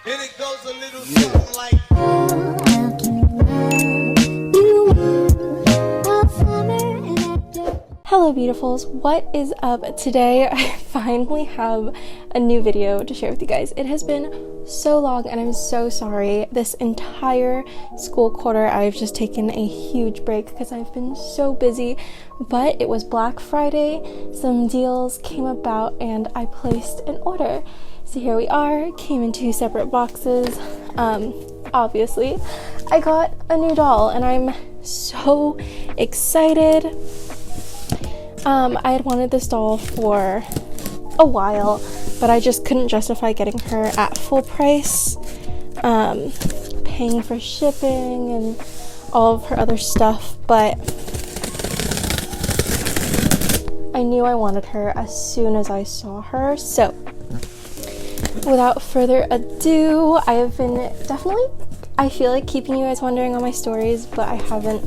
And it goes a little something like. Hello beautifuls, what is up? Today I finally have a new video to share with you guys. It has been so long and I'm so sorry. This entire school quarter I've just taken a huge break because I've been so busy, but it was Black Friday, some deals came about and I placed an order. So here we are, came in 2 separate boxes. Obviously I got a new doll and I'm so excited. I had wanted this doll for a while, but I just couldn't justify getting her at full price, paying for shipping and all of her other stuff, but I knew I wanted her as soon as I saw her. So without further ado, I have been I feel like keeping you guys wondering on my stories, but I haven't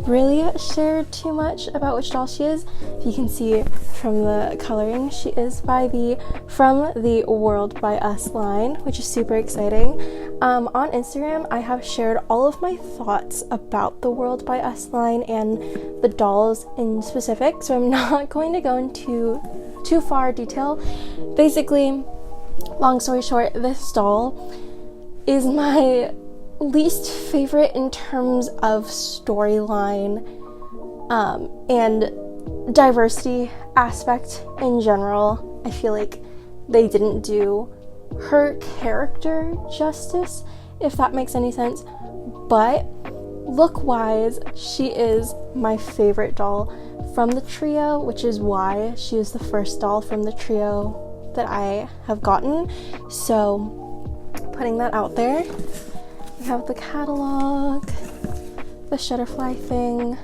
really shared too much about which doll she is. If you can see from the coloring, she is from the World by Us line, which is super exciting. On Instagram, I have shared all of my thoughts about the World by Us line and the dolls in specific, so I'm not going to go into too far detail. Basically, long story short, this doll is my least favorite in terms of storyline and diversity aspect in general. I feel like they didn't do her character justice, if that makes any sense, but look wise she is my favorite doll from the trio, which is why she is the first doll from the trio that I have gotten. So putting that out there. We have the catalog, the Shutterfly thing,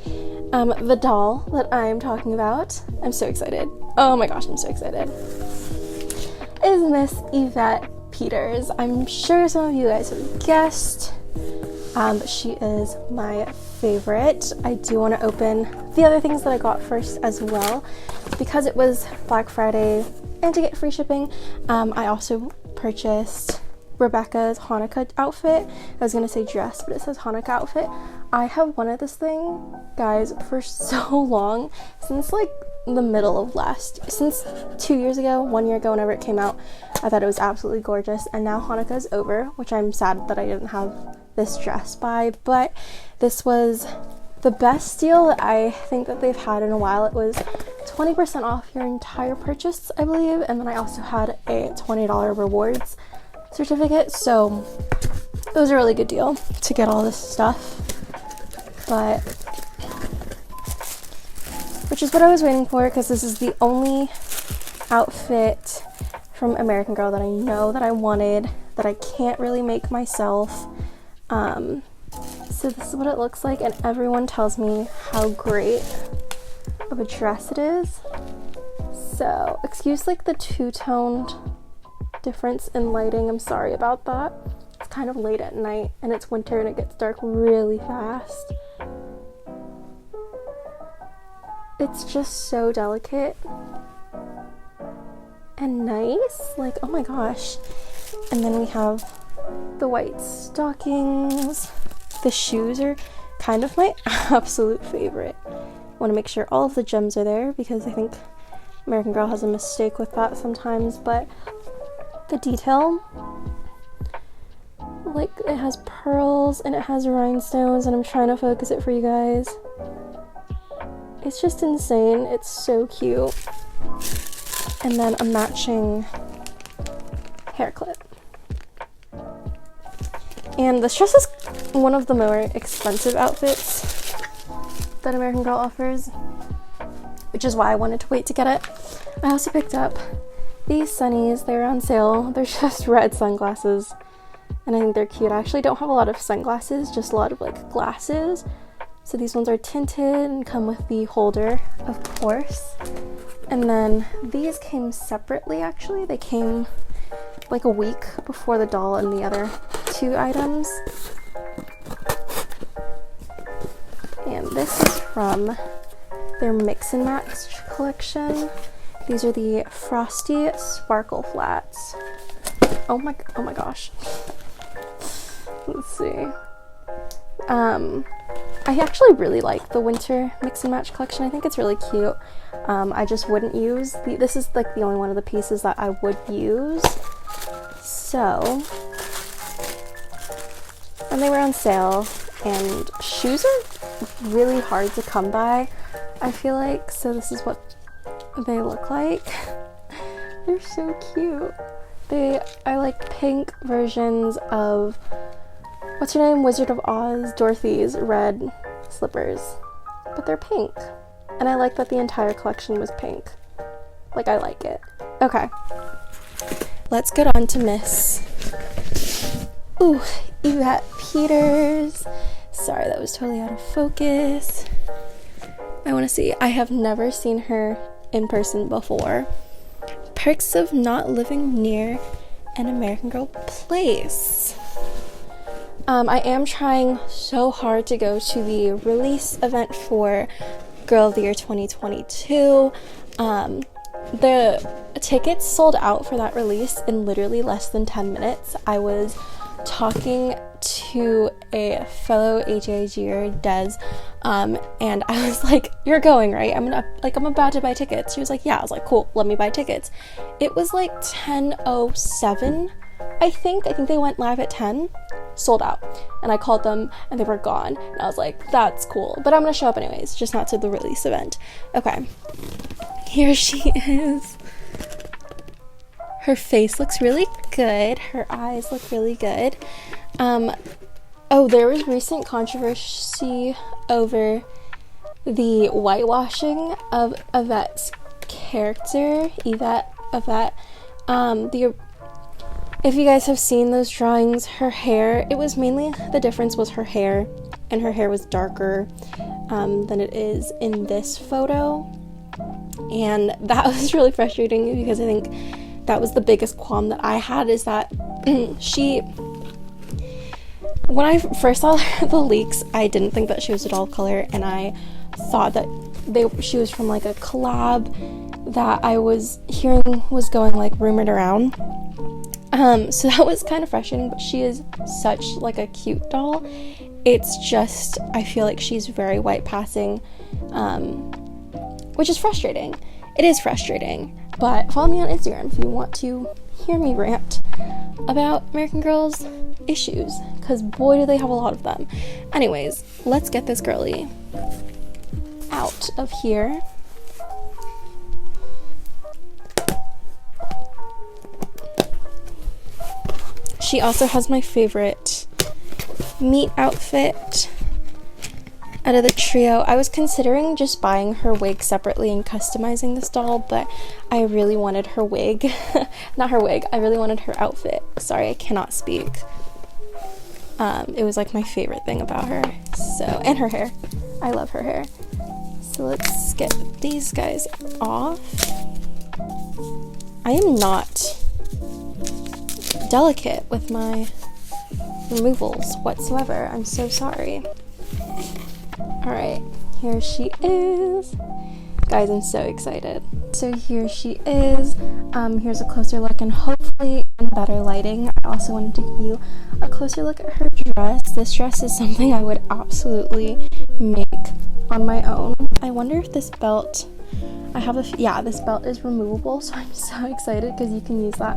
the doll that I'm talking about. I'm so excited. Oh my gosh, I'm so excited. Is Miss Yvette Peters. I'm sure some of you guys have guessed. She is my favorite. I do want to open the other things that I got first as well, because it was Black Friday and to get free shipping. I also purchased Rebecca's Hanukkah outfit. I was gonna say dress, but it says Hanukkah outfit. I have wanted this thing, guys, for so long, since like the middle of since 2 years ago, 1 year ago, whenever it came out. I thought it was absolutely gorgeous, and now Hanukkah is over, which I'm sad that I didn't have this dress by, but this was the best deal that I think that they've had in a while. It was 20% off your entire purchase, I believe, and then I also had a $20 rewards certificate, so it was a really good deal to get all this stuff, but which is what I was waiting for, because this is the only outfit from American Girl that I know that I wanted, that I can't really make myself. So this is what it looks like, and everyone tells me how great of a dress it is. So excuse like the two-toned difference in lighting, I'm sorry about that. It's kind of late at night and it's winter and it gets dark really fast. It's just so delicate and nice, like oh my gosh. And then we have the white stockings. The shoes are kind of my absolute favorite. I want to make sure all of the gems are there because I think American Girl has a mistake with that sometimes, but the detail, like it has pearls and it has rhinestones, and I'm trying to focus it for you guys. It's just insane. It's so cute. And then a matching hair clip. And this dress is one of the more expensive outfits that American Girl offers, which is why I wanted to wait to get it. I also picked up these sunnies. They're on sale. They're just red sunglasses, and I think they're cute. I actually don't have a lot of sunglasses, just a lot of like glasses. So these ones are tinted and come with the holder, of course. And then these came separately, actually. They came like a week before the doll and the other 2 items. And this is from their Mix and Match collection. These are the Frosty Sparkle Flats. Oh my gosh. Let's see. I actually really like the winter mix and match collection. I think it's really cute. I just wouldn't use this is like the only one of the pieces that I would use. So, and they were on sale, and shoes are really hard to come by, I feel like. So this is what they look like. They're so cute. They are like pink versions of, what's her name? Wizard of Oz, Dorothy's red slippers. But they're pink. And I like that the entire collection was pink. Like, I like it. Okay. Let's get on to Miss Yvette Peters. Sorry, that was totally out of focus. I want to see. I have never seen her in person before. Perks of not living near an American Girl place. I am trying so hard to go to the release event for Girl of the Year 2022. The tickets sold out for that release in literally less than 10 minutes. I was talking to a fellow HAGer, Des, and I was like, "You're going, right? I'm about to buy tickets." She was like, "Yeah." I was like, "Cool, let me buy tickets." It was like 10:07, I think they went live at 10, sold out, and I called them and they were gone, and I was like, "That's cool, but I'm gonna show up anyways, just not to the release event." Okay, here she is. Her face looks really good. Her eyes look really good. Oh, there was recent controversy over the whitewashing of Evette's character, Evette. If you guys have seen those drawings, her hair, it was mainly, the difference was her hair, and her hair was darker than it is in this photo. And that was really frustrating because I think that was the biggest qualm that I had, is that when I first saw the leaks, I didn't think that she was a doll color, and I thought that she was from like a collab that I was hearing was going like rumored around. So that was kind of frustrating, but she is such like a cute doll. It's just, I feel like she's very white passing, which is frustrating. It is frustrating, but follow me on Instagram if you want to hear me rant about American Girl's issues, because boy do they have a lot of them. Anyways, let's get this girly out of here. She also has my favorite meat outfit out of the trio. I was considering just buying her wig separately and customizing this doll, but I really wanted her wig. Not her wig, I really wanted her outfit. Sorry, I cannot speak. It was like my favorite thing about her. So, and her hair. I love her hair. So let's get these guys off. I am not delicate with my removals whatsoever. I'm so sorry. Alright, here she is. Guys, I'm so excited. So here she is. Here's a closer look, and hopefully in better lighting. I also wanted to give you a closer look at her dress. This dress is something I would absolutely make on my own. I wonder if this belt, yeah, this belt is removable, so I'm so excited because you can use that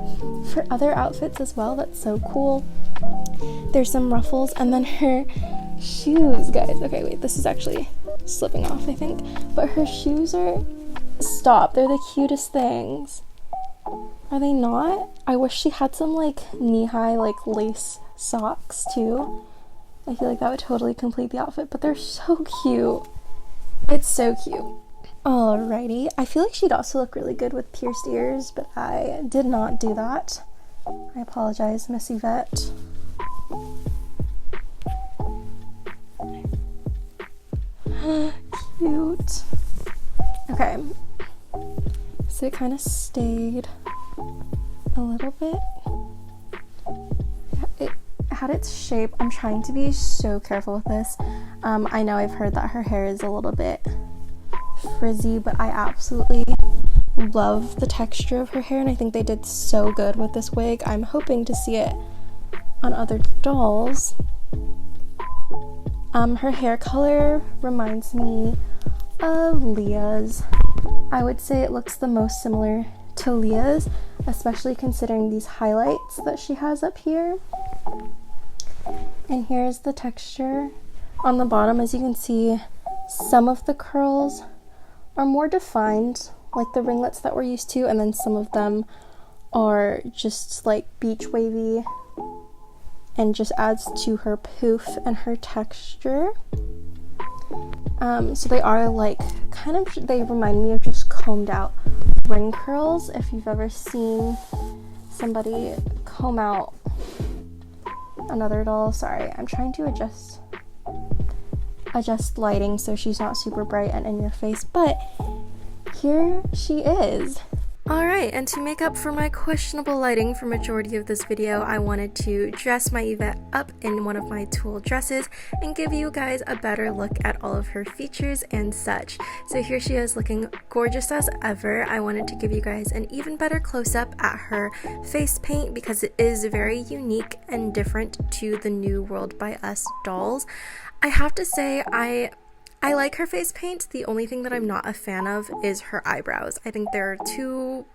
for other outfits as well. That's so cool. There's some ruffles, and then her shoes, guys. Okay, wait, this is actually slipping off, I think. But her shoes are, stop, they're the cutest things. Are they not? I wish she had some like knee-high like lace socks too. I feel like that would totally complete the outfit, but they're so cute. It's so cute. Alrighty, I feel like she'd also look really good with pierced ears, but I did not do that. I apologize, Miss Yvette. Cute. Okay, so it kind of stayed a little bit. It had its shape. I'm trying to be so careful with this. I know I've heard that her hair is a little bit frizzy, but I absolutely love the texture of her hair, and I think they did so good with this wig. I'm hoping to see it on other dolls. Her hair color reminds me of Leah's. I would say it looks the most similar to Leah's, especially considering these highlights that she has up here. And here's the texture. On the bottom, as you can see, some of the curls are more defined, like the ringlets that we're used to, and then some of them are just like beach wavy and just adds to her poof and her texture. So they are like they remind me of just combed out ring curls, if you've ever seen somebody comb out another doll. Sorry, I'm trying to adjust lighting so she's not super bright and in your face, but here she is. Alright, and to make up for my questionable lighting for majority of this video, I wanted to dress my Yvette up in one of my tulle dresses and give you guys a better look at all of her features and such. So here she is looking gorgeous as ever. I wanted to give you guys an even better close-up at her face paint because it is very unique and different to the New World by Us dolls. I have to say, I like her face paint. The only thing that I'm not a fan of is her eyebrows. I think they're too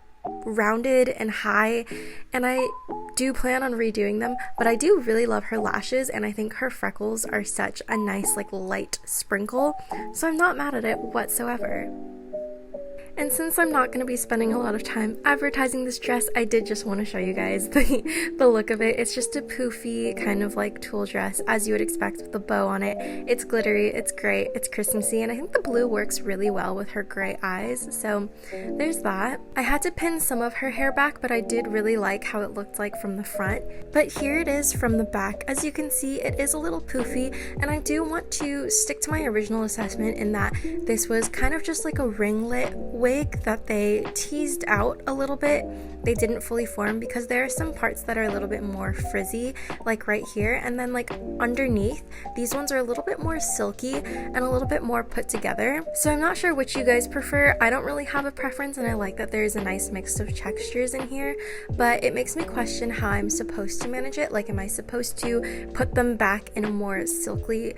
rounded and high, and I do plan on redoing them, but I do really love her lashes, and I think her freckles are such a nice like light sprinkle, so I'm not mad at it whatsoever. And since I'm not going to be spending a lot of time advertising this dress, I did just want to show you guys the look of it. It's just a poofy kind of like tulle dress, as you would expect, with a bow on it. It's glittery, it's great, it's Christmassy, and I think the blue works really well with her gray eyes, so there's that. I had to pin some of her hair back, but I did really like how it looked like from the front. But here it is from the back. As you can see, it is a little poofy, and I do want to stick to my original assessment in that this was kind of just like a ringlet wig that they teased out a little bit. They didn't fully form because there are some parts that are a little bit more frizzy, like right here, and then like underneath, these ones are a little bit more silky and a little bit more put together. So I'm not sure which you guys prefer. I don't really have a preference, and I like that there's a nice mix of textures in here, but it makes me question how I'm supposed to manage it. Like, am I supposed to put them back in a more silky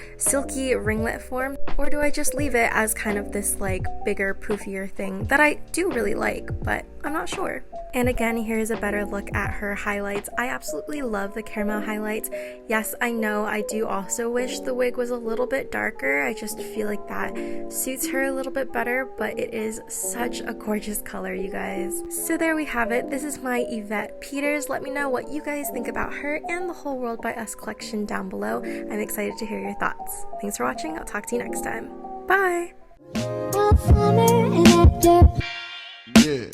ringlet form, or do I just leave it as kind of this like bigger poofier thing that I do really like, but I'm not sure. And again, here's a better look at her highlights. I absolutely love the caramel highlights. Yes, I know I do also wish the wig was a little bit darker. I just feel like that suits her a little bit better, but it is such a gorgeous color, you guys. So there we have it. This is my Yvette Peters. Let me know what you guys think about her and the Whole World by Us collection down below. I'm excited to hear your thoughts. Thanks for watching. I'll talk to you next time. Bye! Yeah.